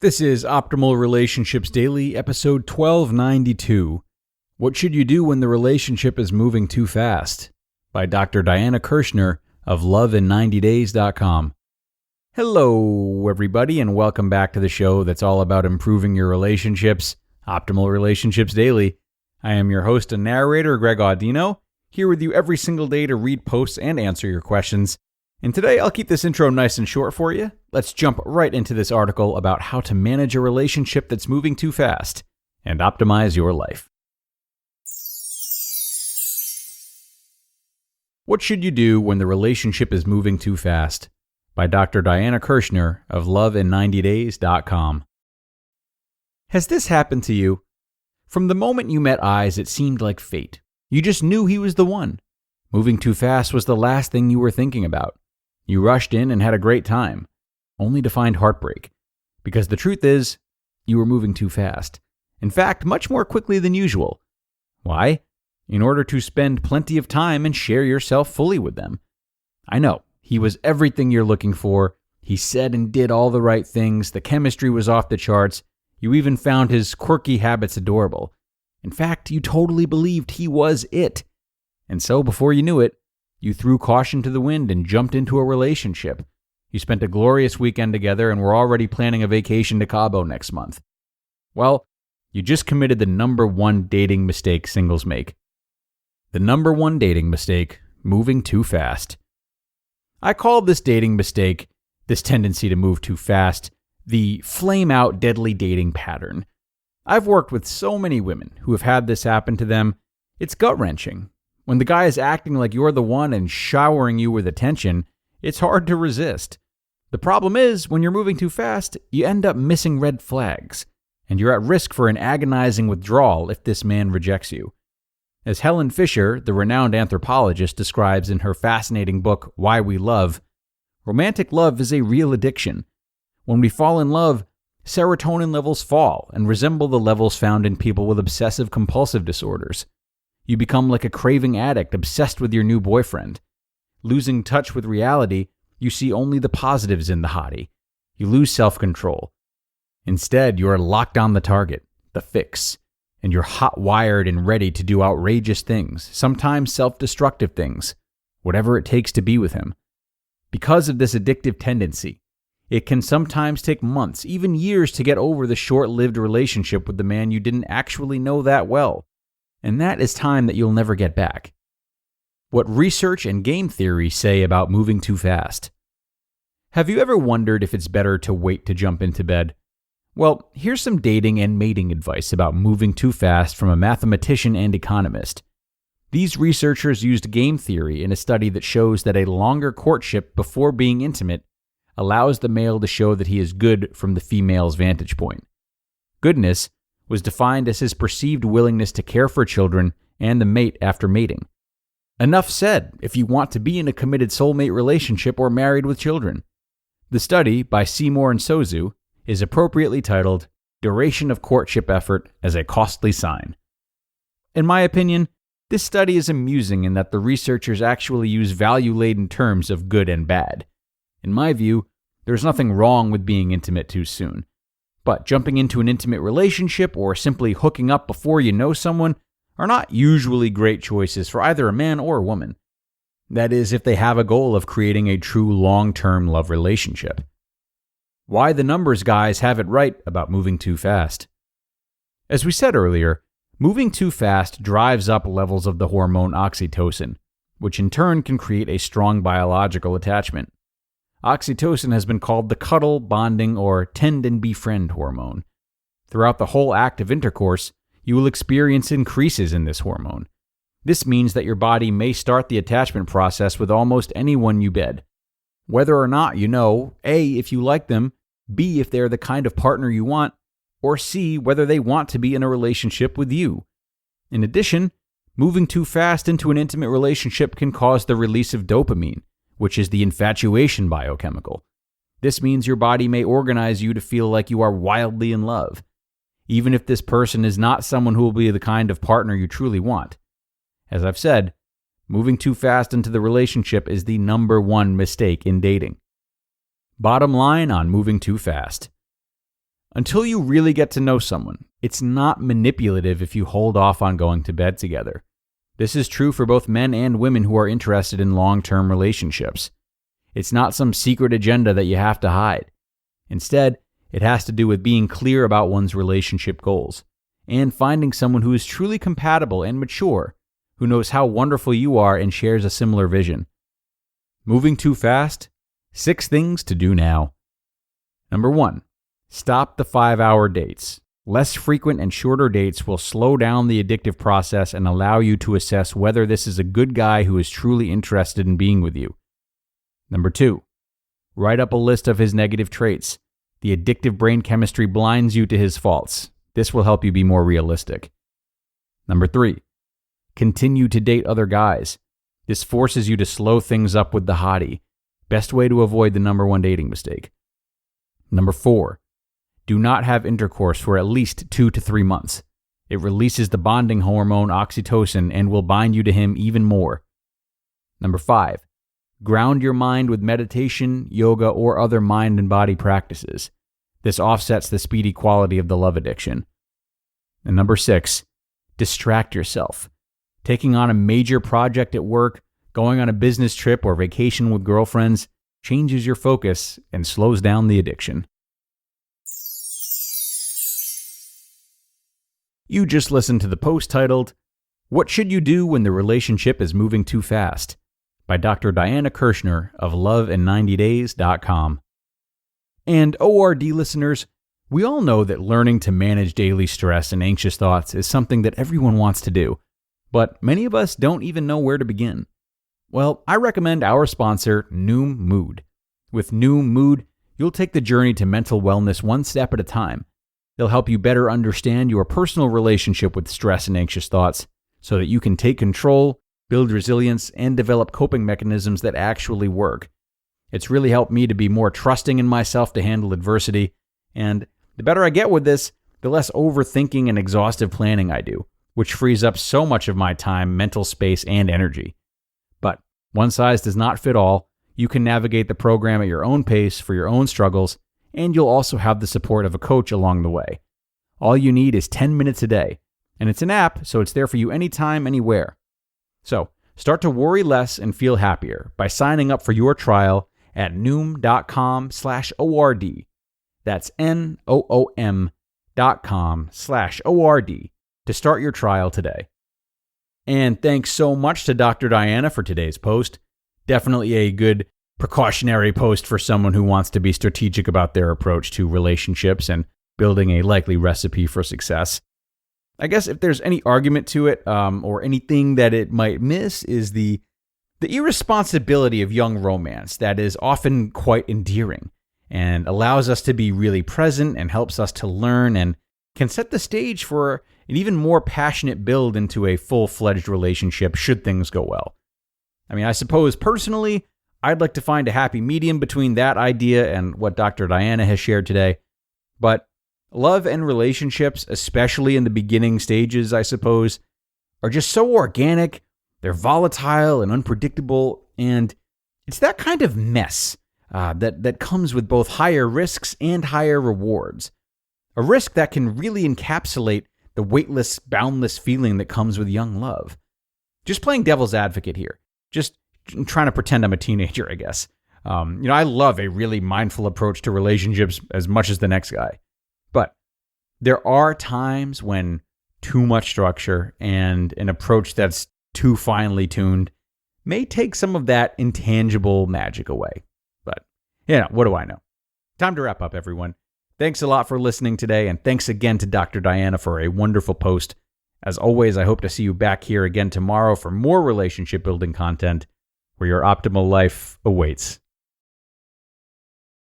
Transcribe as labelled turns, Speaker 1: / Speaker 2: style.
Speaker 1: This is Optimal Relationships Daily, episode 1292. What should you do when the relationship is moving too fast? By Dr. Diana Kirschner of loveiN90days.com. Hello, everybody, and welcome back to the show that's all about improving your relationships, Optimal Relationships Daily. I am your host and narrator, Greg Audino, here with you every single day to read posts and answer your questions. And today, I'll keep this intro nice and short for you. Let's jump right into this article about how to manage a relationship that's moving too fast and optimize your life. What should you do when the relationship is moving too fast? By Dr. Diana Kirschner of loveiN90days.com. Has this happened to you? From the moment you met eyes, it seemed like fate. You just knew he was the one. Moving too fast was the last thing you were thinking about. You rushed in and had a great time, only to find heartbreak. Because the truth is, you were moving too fast. In fact, much more quickly than usual. Why? In order to spend plenty of time and share yourself fully with them. I know, he was everything you're looking for. He said and did all the right things. The chemistry was off the charts. You even found his quirky habits adorable. In fact, you totally believed he was it. And so, before you knew it, you threw caution to the wind and jumped into a relationship. You spent a glorious weekend together and were already planning a vacation to Cabo next month. Well, you just committed the number one dating mistake singles make. The number one dating mistake, moving too fast. I call this dating mistake, this tendency to move too fast, the flame-out deadly dating pattern. I've worked with so many women who have had this happen to them. It's gut-wrenching. When the guy is acting like you're the one and showering you with attention, it's hard to resist. The problem is, when you're moving too fast, you end up missing red flags, and you're at risk for an agonizing withdrawal if this man rejects you. As Helen Fisher, the renowned anthropologist, describes in her fascinating book, Why We Love, romantic love is a real addiction. When we fall in love, serotonin levels fall and resemble the levels found in people with obsessive-compulsive disorders. You become like a craving addict obsessed with your new boyfriend. Losing touch with reality, you see only the positives in the hottie. You lose self-control. Instead, you are locked on the target, the fix, and you're hot-wired and ready to do outrageous things, sometimes self-destructive things, whatever it takes to be with him. Because of this addictive tendency, it can sometimes take months, even years, to get over the short-lived relationship with the man you didn't actually know that well. And that is time that you'll never get back. What research and game theory say about moving too fast. Have you ever wondered if it's better to wait to jump into bed? Well, here's some dating and mating advice about moving too fast from a mathematician and economist. These researchers used game theory in a study that shows that a longer courtship before being intimate allows the male to show that he is good from the female's vantage point. Goodness was defined as his perceived willingness to care for children and the mate after mating. Enough said if you want to be in a committed soulmate relationship or married with children. The study, by Seymour and Sozu, is appropriately titled Duration of Courtship Effort as a Costly Sign. In my opinion, this study is amusing in that the researchers actually use value-laden terms of good and bad. In my view, there's nothing wrong with being intimate too soon. But jumping into an intimate relationship or simply hooking up before you know someone are not usually great choices for either a man or a woman. That is, if they have a goal of creating a true long-term love relationship. Why the numbers guys have it right about moving too fast. As we said earlier, moving too fast drives up levels of the hormone oxytocin, which in turn can create a strong biological attachment. Oxytocin has been called the cuddle, bonding, or tend and befriend hormone. Throughout the whole act of intercourse, you will experience increases in this hormone. This means that your body may start the attachment process with almost anyone you bed. Whether or not you know, A, if you like them, B, if they're the kind of partner you want, or C, whether they want to be in a relationship with you. In addition, moving too fast into an intimate relationship can cause the release of dopamine, which is the infatuation biochemical. This means your body may organize you to feel like you are wildly in love, even if this person is not someone who will be the kind of partner you truly want. As I've said, moving too fast into the relationship is the number one mistake in dating. Bottom line on moving too fast. Until you really get to know someone, it's not manipulative if you hold off on going to bed together. This is true for both men and women who are interested in long-term relationships. It's not some secret agenda that you have to hide. Instead, it has to do with being clear about one's relationship goals and finding someone who is truly compatible and mature, who knows how wonderful you are and shares a similar vision. Moving too fast? 6 things to do now. Number 1, stop the 5-hour dates. Less frequent and shorter dates will slow down the addictive process and allow you to assess whether this is a good guy who is truly interested in being with you. Number 2, write up a list of his negative traits. The addictive brain chemistry blinds you to his faults. This will help you be more realistic. Number 3, continue to date other guys. This forces you to slow things up with the hottie. Best way to avoid the number 1 dating mistake. Number 4, do not have intercourse for at least 2 to 3 months. It releases the bonding hormone oxytocin and will bind you to him even more. Number 5, ground your mind with meditation, yoga, or other mind and body practices. This offsets the speedy quality of the love addiction. And number 6, distract yourself. Taking on a major project at work, going on a business trip, or vacation with girlfriends changes your focus and slows down the addiction. You just listened to the post titled, "What Should You Do When the Relationship is Moving Too Fast?" by Dr. Diana Kirschner of lovein90days.com. And ORD listeners, we all know that learning to manage daily stress and anxious thoughts is something that everyone wants to do, but many of us don't even know where to begin. Well, I recommend our sponsor, Noom Mood. With Noom Mood, you'll take the journey to mental wellness one step at a time. They'll help you better understand your personal relationship with stress and anxious thoughts so that you can take control, build resilience, and develop coping mechanisms that actually work. It's really helped me to be more trusting in myself to handle adversity, and the better I get with this, the less overthinking and exhaustive planning I do, which frees up so much of my time, mental space, and energy. But one size does not fit all. You can navigate the program at your own pace for your own struggles, and you'll also have the support of a coach along the way. All you need is 10 minutes a day, and it's an app, so it's there for you anytime, anywhere. So, start to worry less and feel happier by signing up for your trial at noom.com/ORD. That's NOOM.com/ORD to start your trial today. And thanks so much to Dr. Diana for today's post. Definitely a good precautionary post for someone who wants to be strategic about their approach to relationships and building a likely recipe for success. I guess if there's any argument to it, or anything that it might miss, is the irresponsibility of young romance that is often quite endearing and allows us to be really present and helps us to learn and can set the stage for an even more passionate build into a full-fledged relationship should things go well. I mean, I suppose personally, I'd like to find a happy medium between that idea and what Dr. Diana has shared today. But love and relationships, especially in the beginning stages, I suppose, are just so organic, they're volatile and unpredictable, and it's that kind of mess that comes with both higher risks and higher rewards. A risk that can really encapsulate the weightless, boundless feeling that comes with young love. Just playing devil's advocate here. Just trying to pretend I'm a teenager, I guess. I love a really mindful approach to relationships as much as the next guy. But there are times when too much structure and an approach that's too finely tuned may take some of that intangible magic away. But, what do I know? Time to wrap up, everyone. Thanks a lot for listening today, and thanks again to Dr. Diana for a wonderful post. As always, I hope to see you back here again tomorrow for more relationship building content where your optimal life awaits.